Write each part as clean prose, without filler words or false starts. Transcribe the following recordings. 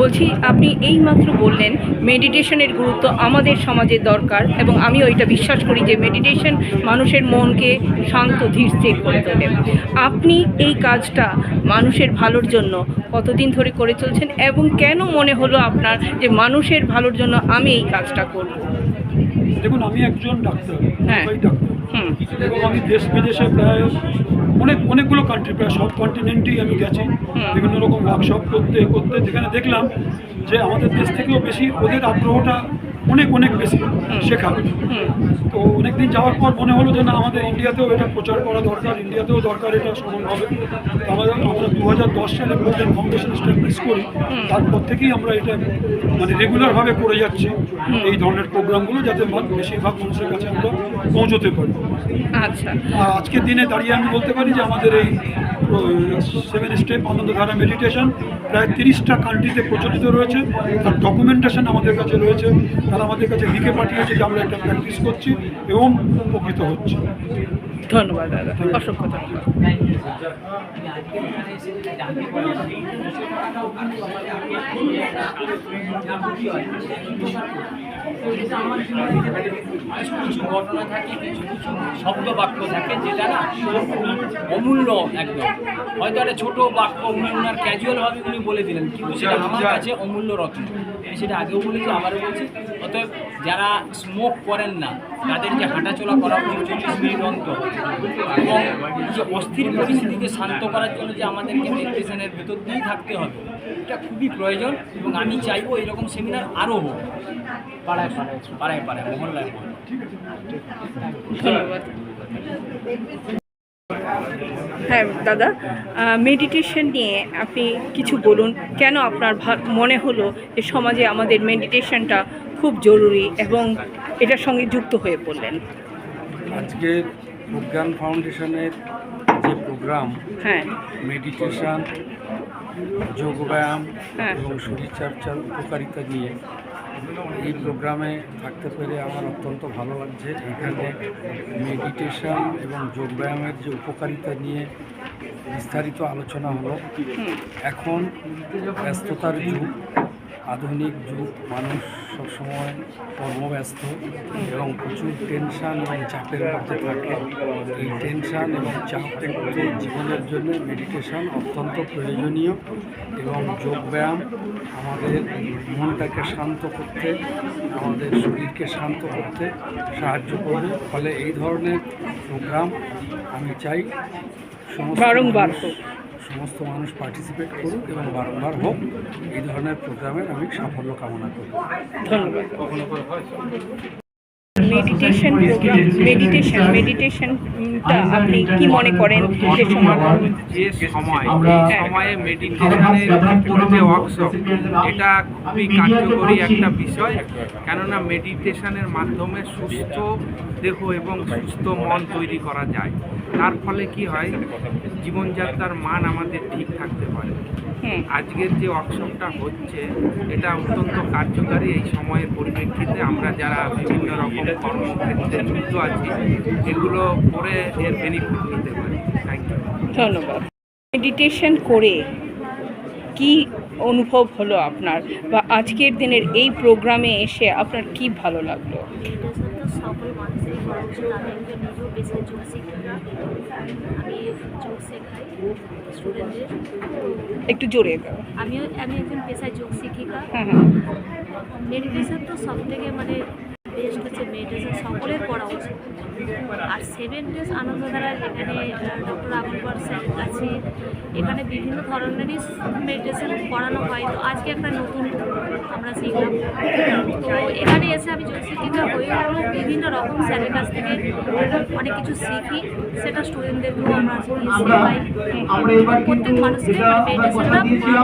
বলছি আপনি এইমাত্র বললেন মেডিটেশনের গুরুত্ব আমাদের সমাজে দরকার, এবং আমিও এটা বিশ্বাস করি যে মেডিটেশন মানুষের মনকে শান্ত ধীর স্থির করে তোলে। আপনি এই কাজটা মানুষের ভালোর জন্য কতদিন ধরে করে চলছেন, এবং কেন মনে হলো আপনার যে মানুষের ভালোর জন্য আমি এই কাজটা করব? দেখুন, আমি একজন ডাক্তার, হ্যাঁ। এবং আমি দেশ বিদেশে প্রায় অনেকগুলো কান্ট্রি, প্রায় সব কন্টিনেন্টেই আমি গেছি বিভিন্ন রকম ওয়ার্কশপ করতে করতে, যেখানে দেখলাম যে আমাদের দেশ থেকেও বেশি ওদের আগ্রহটা অনেক বেশি শেখা। তো অনেকদিন যাওয়ার পর মনে হলো যে না, আমাদের ইন্ডিয়াতেও এটা প্রচার করা দরকার, ইন্ডিয়াতেও দরকার এটা সমানভাবে। আমরা 2010 সালে ব্লুপ্রিন্ট ফাউন্ডেশন স্টাবলিশ করি, তারপর থেকেই আমরা এটা মানে রেগুলারভাবে করে যাচ্ছি এই ধরনের প্রোগ্রামগুলো, যাতে বেশিরভাগ মানুষের কাছে আমরা পৌঁছতে পারি। আচ্ছা, আজকের দিনে দাঁড়িয়ে আমি বলতে পারি যে আমাদের এই 7 স্টেপ আনন্দধারা মেডিটেশন প্রায় 30টা কান্ট্রিতে প্রচলিত রয়েছে। তার ডকুমেন্টেশন আমাদের কাছে রয়েছে, তারা আমাদের কাছে লিখে পাঠিয়েছে যে আমরা এটা প্র্যাকটিস করছি এবং উপকৃত হচ্ছি। ধন্যবাদ দাদা, অসংখ্য ধন্যবাদ। কিছু ঘটনা থাকে, কিছু শব্দ বাক্য থাকে যেটা না অমূল্য একদম। হয়তো একটা ছোটো বাক্য উনি ওনার ক্যাজুয়ালভাবে উনি বলে দিলেন, কিন্তু সেটা আমার কাছে অমূল্য রত্ন। আমি সেটা আগেও বলেছি, আবারও বলছি। অতএব যারা স্মোক করেন না তাদেরকে হাঁটাচলা করা উচিত 40 মিনিট অন্তর, এবং যে অস্থির পরিস্থিতিকে শান্ত করার জন্য যে আমাদেরকে মেডিটেশনের ভেতর দিয়েই থাকতে হবে, এটা খুবই প্রয়োজন। এবং আমি চাইবো এরকম সেমিনার আরও হোক, পাড়ায় মহল্লায়। ধন্যবাদ। হ্যাঁ দাদা, মেডিটেশন নিয়ে আপনি কিছু বলুন। কেন আপনার মনে হলো যে সমাজে আমাদের মেডিটেশনটা খুব জরুরি এবং এটার সঙ্গে যুক্ত হয়ে পড়লেন? আজকের প্রজ্ঞান ফাউন্ডেশনের যে প্রোগ্রাম, হ্যাঁ, মেডিটেশন, যোগব্যায়াম হ্যাঁ, এবং শরীরচর্চার উপকারিতা নিয়ে এই প্রোগ্রামে থাকতে পেরে আমার অত্যন্ত ভালো লাগছে। এখানে মেডিটেশন এবং যোগব্যায়ামের যে উপকারিতা নিয়ে বিস্তারিত আলোচনা হলো। এখন ব্যস্ততার যুগ, আধুনিক যুগ, মানুষ সবসময় কর্মব্যস্ত এবং প্রচুর টেনশান এবং চাপের মধ্যে থাকে। এই টেনশান এবং চাপমুক্ত জীবনের জন্য মেডিটেশন অত্যন্ত প্রয়োজনীয়, এবং যোগব্যায়াম আমাদের মনটাকে শান্ত করতে, আমাদের শরীরকে শান্ত করতে সাহায্য করবে। ফলে এই ধরনের প্রোগ্রাম আমি চাই সমস্ত মানুষ পার্টিসিপেট করুক এবং বারংবার হোক। এই ধরনের প্রোগ্রামের আমি সাফল্য কামনা করি। ধন্যবাদ। মেডিটেশন প্রোগ্রাম, মেডিটেশনটা আপনি কি মনে করেন যে সময়ে মেডিটেশনের যে ওয়ার্কশপ, এটা খুবই কার্যকরী একটা বিষয়। কেননা মেডিটেশনের মাধ্যমে সুস্থ দেহ এবং সুস্থ মন তৈরি করা যায়। তার ফলে কি হয়, জীবনযাত্রার মান আমাদের ঠিক থাকতে পারে। আজকের যে ওয়ার্কশপটা হচ্ছে এটা অত্যন্ত কার্যকারী। এই সময়ের পরিপ্রেক্ষিতে আমরা যারা বিভিন্ন রকম কর্মক্ষেত্রে যুক্ত আছি, এগুলো করে এর বেনিফিট নিতে পারি। Thank you. ধন্যবাদ। মেডিটেশন করে কি অনুভব হলো আপনার, বা আজকের দিনের এই প্রোগ্রামে এসে আপনার কি ভালো লাগলো? সকল মানুষের করা উচিত। আমি একজন নিজেও পেশায় যোগ শিক্ষিকা, আমি যোগ শেখাই স্টুডেন্টদের। একটু জোরে। আমি একজন পেশায় যোগ শিক্ষিকা। হ্যাঁ, মেডিটেশন তো সব থেকে বেস্ট হচ্ছে মেডিটেশন সকলের করা উচিত। আর 7 ডেজ আনন্দধারা, এখানে ডক্টর আবুলকর স্যার আছে, এখানে বিভিন্ন ধরনেরই মেডিটেশন করানো হয়। তো আজকে একটা নতুন আমরা শিখলাম। তো এখানে এসে আমি যোগ শিক্ষিকা হয়ে হলেও বিভিন্ন রকম স্যারের কাছ থেকে অনেক কিছু শিখি, সেটা স্টুডেন্টদেরকেও আমরা শেখাই। প্রত্যেক মানুষকে মেডিটেশনটা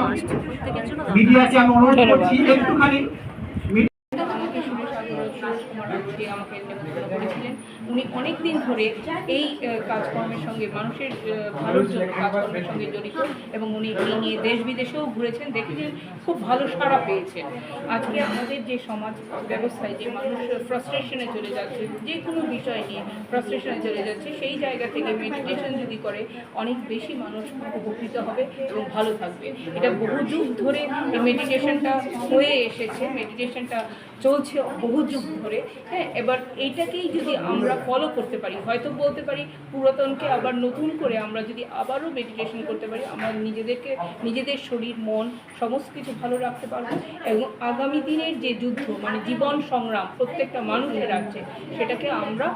মাস্ট, প্রত্যেকের জন্য দরকার। উনি অনেক দিন ধরে এই কাজকর্মের সঙ্গে মানুষের ভালোর জন্য কাজকর্মের সঙ্গে জড়িত এবং উনি এই নিয়ে দেশ বিদেশেও ঘুরেছেন, দেখেছেন, খুব ভালো সাড়া পেয়েছেন। আজকে আমাদের যে সমাজ ব্যবস্থায় যে মানুষ ফ্রাস্ট্রেশনে চলে যাচ্ছে, যে কোনো বিষয় নিয়ে ফ্রাস্ট্রেশনে চলে যাচ্ছে, সেই জায়গা থেকে মেডিটেশন যদি করে অনেক বেশি মানুষ উপকৃত হবে এবং ভালো থাকবে। এটা বহু যুগ ধরে এই মেডিটেশনটা হয়ে এসেছে, মেডিটেশনটা চলছে বহু যুগ ধরে। হ্যাঁ, এবার এইটাকেই যদি আমরা ফলো করতে পারি, হয়তো বলতে পারি পুরাতনকে আবার নতুন করে আমরা যদি আবারও মেডিটেশন করতে পারি, আমরা নিজেদের শরীর মন সমস্ত কিছু ভালো রাখতে পারবো এবং আগামী দিনের যে যুদ্ধ মানে জীবন সংগ্রাম প্রত্যেকটা মানুষের আছে, সেটাকে আমরা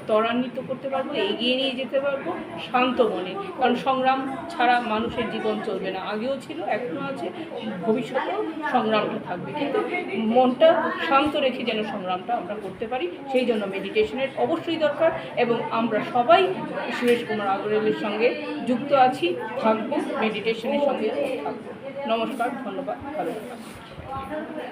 ত্বরান্বিত করতে পারবো, এগিয়ে নিয়ে যেতে পারবো শান্ত মনে। কারণ সংগ্রাম ছাড়া মানুষের জীবন চলবে না, আগেও ছিল, এখনও আছে, ভবিষ্যতেও সংগ্রামটা থাকবে, কিন্তু মনটা শান্ত রেখে যেন সংগ্রামটা আমরা করতে পারি, সেই জন্য মেডিটেশনের অবশ্যই দরকার। এবং আমরা সবাই সুরেশ কুমার আগরওয়ালের সঙ্গে যুক্ত আছি, থাকবো, মেডিটেশনের সঙ্গে থাকবো। নমস্কার, ধন্যবাদ, ভালো থাকবেন।